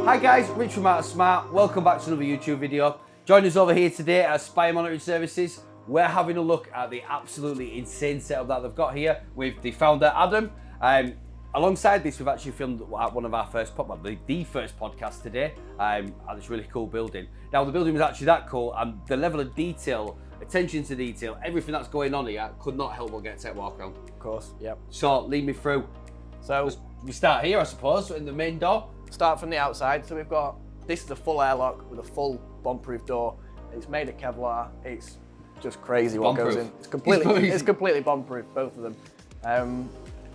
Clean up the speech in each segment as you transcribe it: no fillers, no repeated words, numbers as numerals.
Hi guys, Rich from Out of Smart. Welcome back to another YouTube video. Join us over here today at Aspire Monitoring Services. We're having a look at the absolutely insane setup that they've got here with the founder Adam. Alongside this, we've actually filmed one of our first, the first podcast today at this really cool building. Now the building was actually that cool, and the level of detail, attention to detail, everything that's going on here could not help but get a tech walk around. Of course, yep. So lead me through. So we start here, I suppose, in the main door. Start from the outside. So we've got, this is a full airlock with a full bomb-proof door. It's made of Kevlar. It's just crazy what goes in. It's completely bomb-proof, both of them.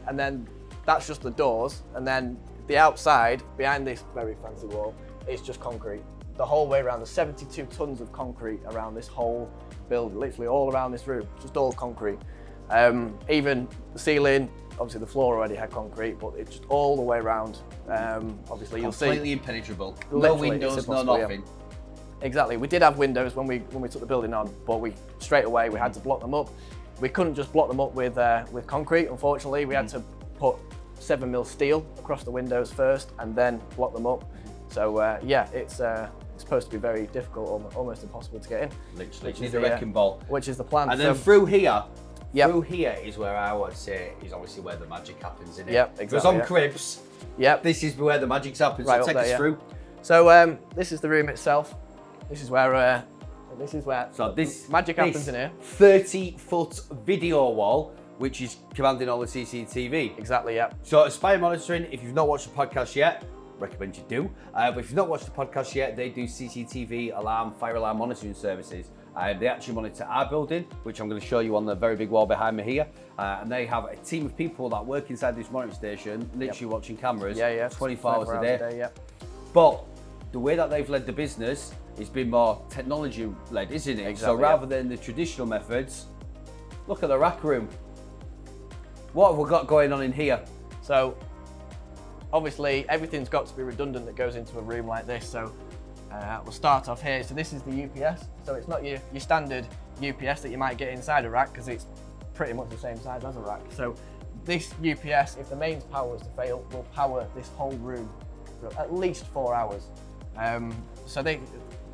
And then that's just the doors. And then the outside, behind this very fancy wall, is just concrete. The whole way around, there's 72 tons of concrete around this whole building, literally all around this room, just all concrete. Even the ceiling, obviously the floor already had concrete, but it's just all the way around. Obviously you'll see. Completely impenetrable. No windows, no nothing. Yeah. Exactly. We did have windows when we took the building on, but we straight away we had to block them up. We couldn't just block them up with concrete, unfortunately. We had to put 7mm steel across the windows first and then block them up. So yeah, it's supposed to be very difficult, almost impossible to get in. Literally the wrecking ball. Which is the plan. And then through here, through here is where I would say is obviously where the magic happens in it. Yep, exactly. Because on cribs, this is where the magic's happens. Right, so take us through. So this is the room itself. This is where magic happens in here. 30-foot video wall, which is commanding all the CCTV. Exactly, yeah. So Aspire Monitoring, if you've not watched the podcast yet, recommend you do. But if you've not watched the podcast yet, they do CCTV alarm, fire alarm monitoring services. They actually monitor our building, which I'm going to show you on the very big wall behind me here. And they have a team of people that work inside this monitoring station, literally watching cameras 24 hours a day. But the way that they've led the business, it's been more technology-led, isn't it? Exactly, so rather than the traditional methods, look at the rack room. What have we got going on in here? So obviously everything's got to be redundant that goes into a room like this. So we'll start off here. So this is the UPS. So it's not your standard UPS that you might get inside a rack, because it's pretty much the same size as a rack. So this UPS, if the mains power was to fail, will power this whole room for at least 4 hours. So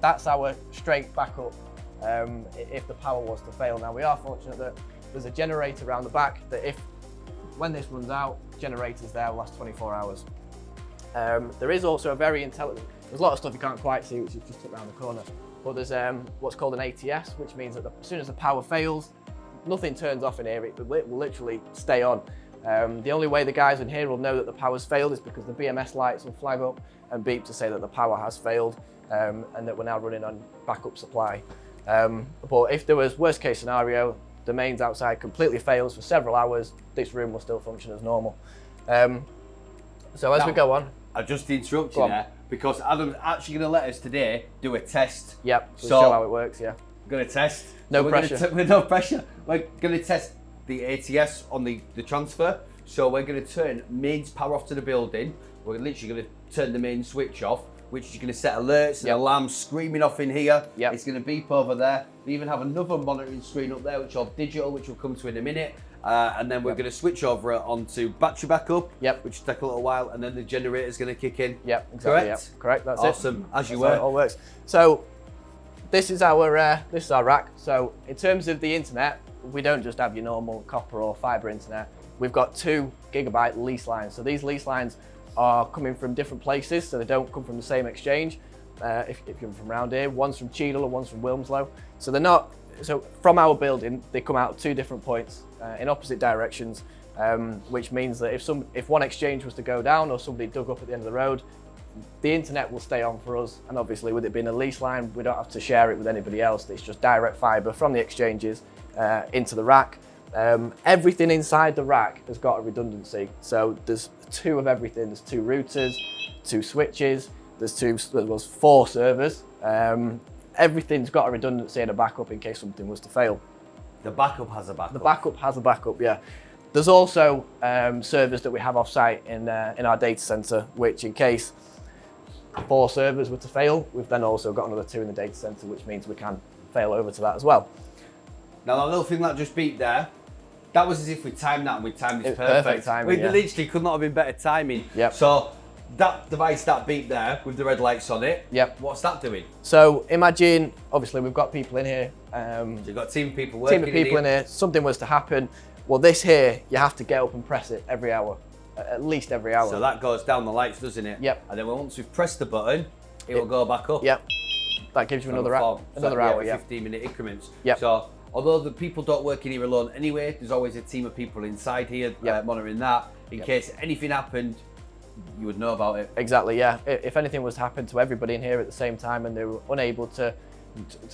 that's our straight backup if the power was to fail. Now we are fortunate that there's a generator around the back that when this runs out, generators there will last 24 hours. There is also a very intelligent, there's a lot of stuff you can't quite see, which is just around the corner, but there's what's called an ATS, which means that as soon as the power fails, nothing turns off in here, it will literally stay on. The only way the guys in here will know that the power's failed is because the BMS lights will flag up and beep to say that the power has failed and that we're now running on backup supply. But if there was worst case scenario, the mains outside completely fails for several hours, this room will still function as normal. So as we go on. I just interrupt you there because Adam's actually going to let us today do a test. Yep, so show how it works, yeah. We're going to test. No pressure. No pressure. We're going to test the ATS on the transfer. So we're going to turn mains power off to the building. We're literally going to turn the main switch off, which is going to set alerts and alarms screaming off in here. It's going to beep over there. We even have another monitoring screen up there, which are digital, which we'll come to in a minute. And then we're going to switch over onto battery backup, which will take a little while, and then the generator's going to kick in. Yep, exactly. Correct? Correct, that's awesome. As you were. It all works. So this is our rack. So in terms of the internet, we don't just have your normal copper or fiber internet. We've got 2 GB lease lines. So these lease lines are coming from different places, so they don't come from the same exchange. If you're from around here, one's from Cheadle and one's from Wilmslow. So they're not. So from our building, they come out at 2 different points in opposite directions, which means that if one exchange was to go down or somebody dug up at the end of the road, the internet will stay on for us. And obviously, with it being a lease line, we don't have to share it with anybody else. It's just direct fiber from the exchanges into the rack. Everything inside the rack has got a redundancy. So there's 2 of everything. There's 2 routers, 2 switches. There was 4 servers. Everything's got a redundancy and a backup in case something was to fail. The backup has a backup? The backup has a backup, yeah. There's also servers that we have off-site in our data center, which in case 4 servers were to fail, we've then also got another 2 in the data center, which means we can fail over to that as well. Now that little thing that just beeped there, that was as if we timed that and we timed this perfect. Perfect timing, We literally could not have been better timing. Yep. So that device, that beep there with the red lights on it. Yep. What's that doing? So imagine, obviously we've got people in here. So you've got a team of people working. Team of people in here. Something was to happen. Well, this here, you have to get up and press it every hour, at least every hour. So that goes down the lights, doesn't it? Yep. And then once we've pressed the button, it will go back up. Yep. That gives you another hour. Yeah. 15-minute increments. Yep. So although the people don't work in here alone anyway, there's always a team of people inside here monitoring that in case anything happened. You would know about it. Exactly, yeah. If anything was to happen to everybody in here at the same time and they were unable to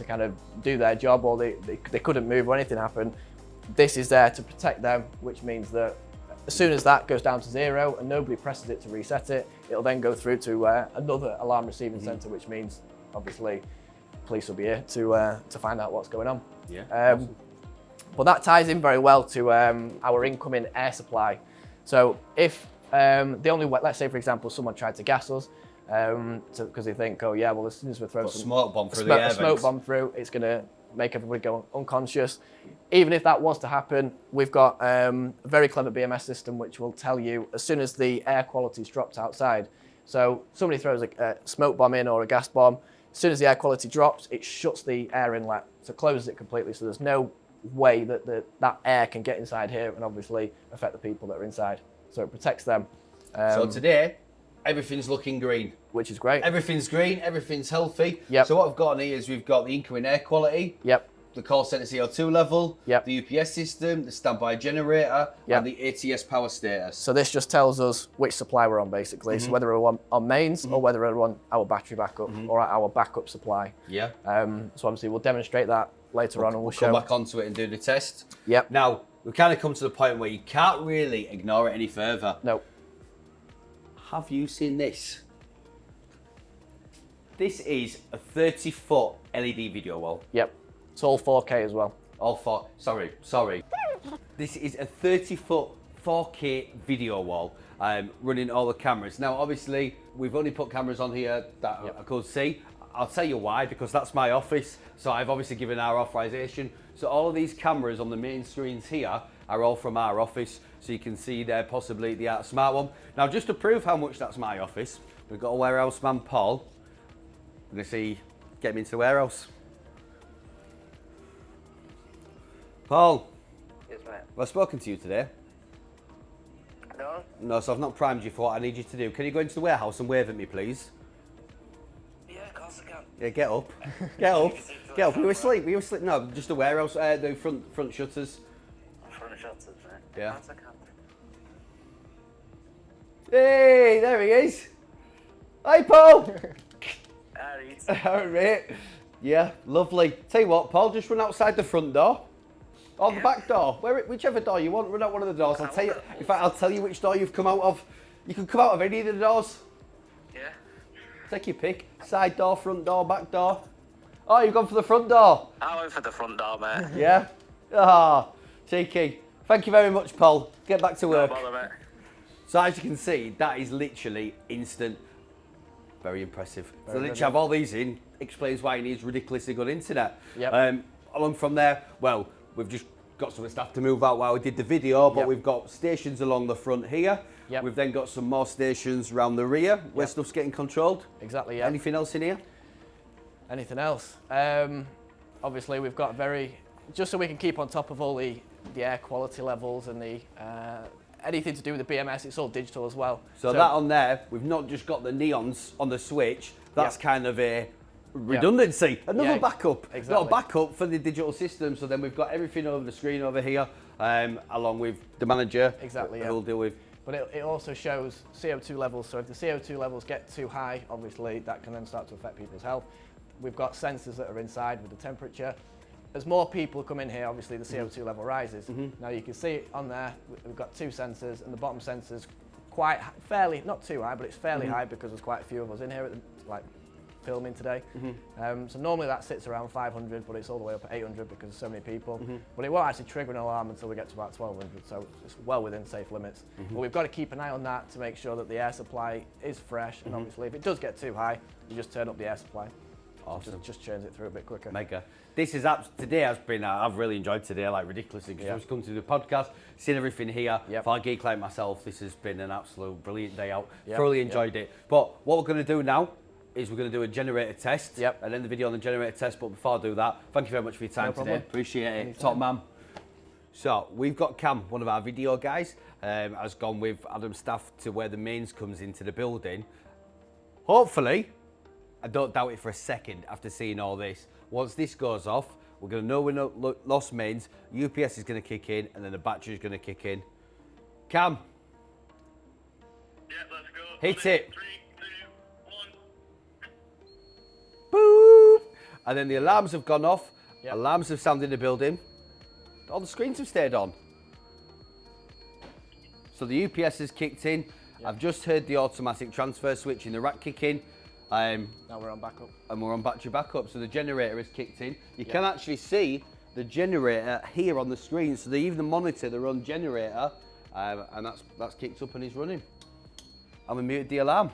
kind of do their job, or they couldn't move or anything happened, this is there to protect them, which means that as soon as that goes down to 0 and nobody presses it to reset it, it'll then go through to another alarm receiving centre, which means obviously police will be here to find out what's going on. Yeah. Awesome. But that ties in very well to our incoming air supply. So if let's say for example someone tried to gas us because they think, oh yeah, well as soon as we throw some smoke bomb through the air vents, smoke bomb through, it's going to make everybody go unconscious. Even if that was to happen, we've got a very clever BMS system which will tell you as soon as the air quality's dropped outside. So somebody throws a smoke bomb in or a gas bomb, as soon as the air quality drops, it shuts the air inlet, so closes it completely, so there's no way that that air can get inside here and obviously affect the people that are inside. So it protects them. So today, everything's looking green. Which is great. Everything's green, everything's healthy. Yep. So what I've got on here is we've got the incoming air quality, Yep. the call centre CO2 level, Yep. the UPS system, the standby generator, Yep. and the ATS power status. So this just tells us which supply we're on basically. So whether we're on mains or whether we're on our battery backup or our backup supply. Yeah. So obviously we'll demonstrate that later on and we'll show. Come back onto it and do the test. Yep. Now, we've kind of come to the point where you can't really ignore it any further. No. Have you seen this? This is a 30-foot LED video wall. Yep. It's all 4K as well. Sorry. This is a 30-foot 4K video wall running all the cameras. Now, obviously, we've only put cameras on here that I could see. I'll tell you why, because that's my office. So I've obviously given our authorization. So all of these cameras on the main screens here are all from our office. So you can see there possibly the Art Smart one. Now, just to prove how much that's my office, we've got a warehouse man, Paul. We're going to get him into the warehouse. Paul. Yes, mate. Well, I've spoken to you today. No? No, so I've not primed you for what I need you to do. Can you go into the warehouse and wave at me, please? Yeah, of course I can. Yeah, get up. Get up. Get up. You were asleep. You were asleep. No, just the warehouse. The front shutters. Front shutters, mate. Yeah. Of course I can. Hey, there he is. Hi, Paul. Alright. All right. Yeah, lovely. Tell you what, Paul, just run outside the front door. Or the back door. Whichever door you want, run out one of the doors. I'll tell you. In fact, I'll tell you which door you've come out of. You can come out of any of the doors. Yeah. Take your pick. Side door, front door, back door. Oh, you've gone for the front door. I went for the front door, mate. Yeah? Ah, cheeky. Thank you very much, Paul. Get back to work. No bother, mate. So as you can see, that is literally instant. Very impressive. So Very literally good. have all these in, explains why he needs ridiculously good internet. Yep. Along from there, well, we've just got some stuff to move out while we did the video, but Yep. we've got stations along the front here. Yep. We've then got some more stations around the rear where Yep. stuff's getting controlled. Exactly, yeah. Anything else in here? Anything else? Obviously we've got just so we can keep on top of all the air quality levels and the anything to do with the BMS, it's all digital as well. So that on there, we've not just got the neons on the switch, that's Yep. kind of a redundancy. Another Yeah, backup. exactly. Got a backup for the digital system, so then we've got everything over the screen over here, along with the manager. Exactly, who yeah. we'll deal with. But it also shows CO2 levels, so if the CO2 levels get too high, obviously that can then start to affect people's health. We've got sensors that are inside with the temperature. As more people come in here, obviously the CO2 level rises. Now you can see it on there, we've got two sensors, and the bottom sensor's fairly, not too high, but it's fairly high because there's quite a few of us in here filming today. So normally that sits around 500, but it's all the way up at 800 because there's so many people. But it won't actually trigger an alarm until we get to about 1200, so it's well within safe limits. But we've got to keep an eye on that to make sure that the air supply is fresh, and obviously if it does get too high, you just turn up the air supply. Awesome. Just churns it through a bit quicker. Mega. This is today has been. I've really enjoyed today, like ridiculously. Because I've come to the podcast, seen everything here. Yep. For a geek like myself, this has been an absolute brilliant day out. Yep. Thoroughly enjoyed it. But what we're going to do now is we're going to do a generator test. Yep. And end the video on the generator test. But before I do that, thank you very much for your time today. problem. Appreciate it. Anytime. Top man. So we've got Cam, one of our video guys, has gone with Adam's staff to where the mains comes into the building. Hopefully, I don't doubt it for a second after seeing all this. Once this goes off, we're going to know we're not lost mains, UPS is going to kick in, and then the battery is going to kick in. Cam, Yeah, let's go. hit it. 3, 2, 1. Boop! And then the alarms have gone off. Yep. Alarms have sounded in the building. All the screens have stayed on. So the UPS has kicked in. Yep. I've just heard the automatic transfer switch in the rack kick in. Now we're on backup. And we're on battery backup, so the generator is kicked in. You can actually see the generator here on the screen, so they even monitor the run generator, and that's kicked up and is running. And we muted the alarm.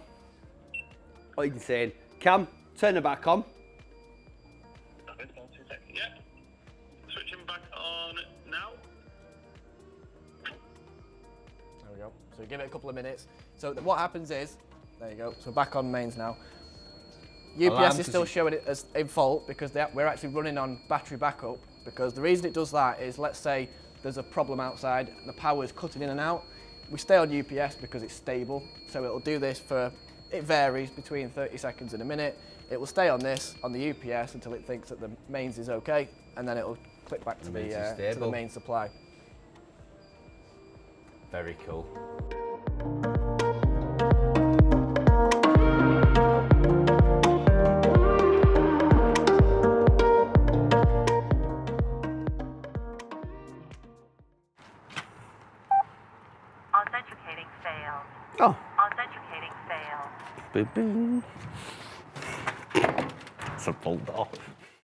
Oh, you can say, Cam, turn it back on. Okay, 2 seconds. Yeah. Switching back on now. There we go. So give it a couple of minutes. So what happens is, there you go. So back on mains now. Alarm UPS is still showing it as in fault because we're actually running on battery backup, because the reason it does that is, let's say there's a problem outside and the power is cutting in and out. We stay on UPS because it's stable, so it'll do this for, it varies between 30 seconds and a minute. It will stay on this, on the UPS, until it thinks that the mains is okay, and then it'll click back to mains is the stable. main supply. Very cool. Authenticating failed. Oh. Authenticating failed. Boom, boom. It's a full door.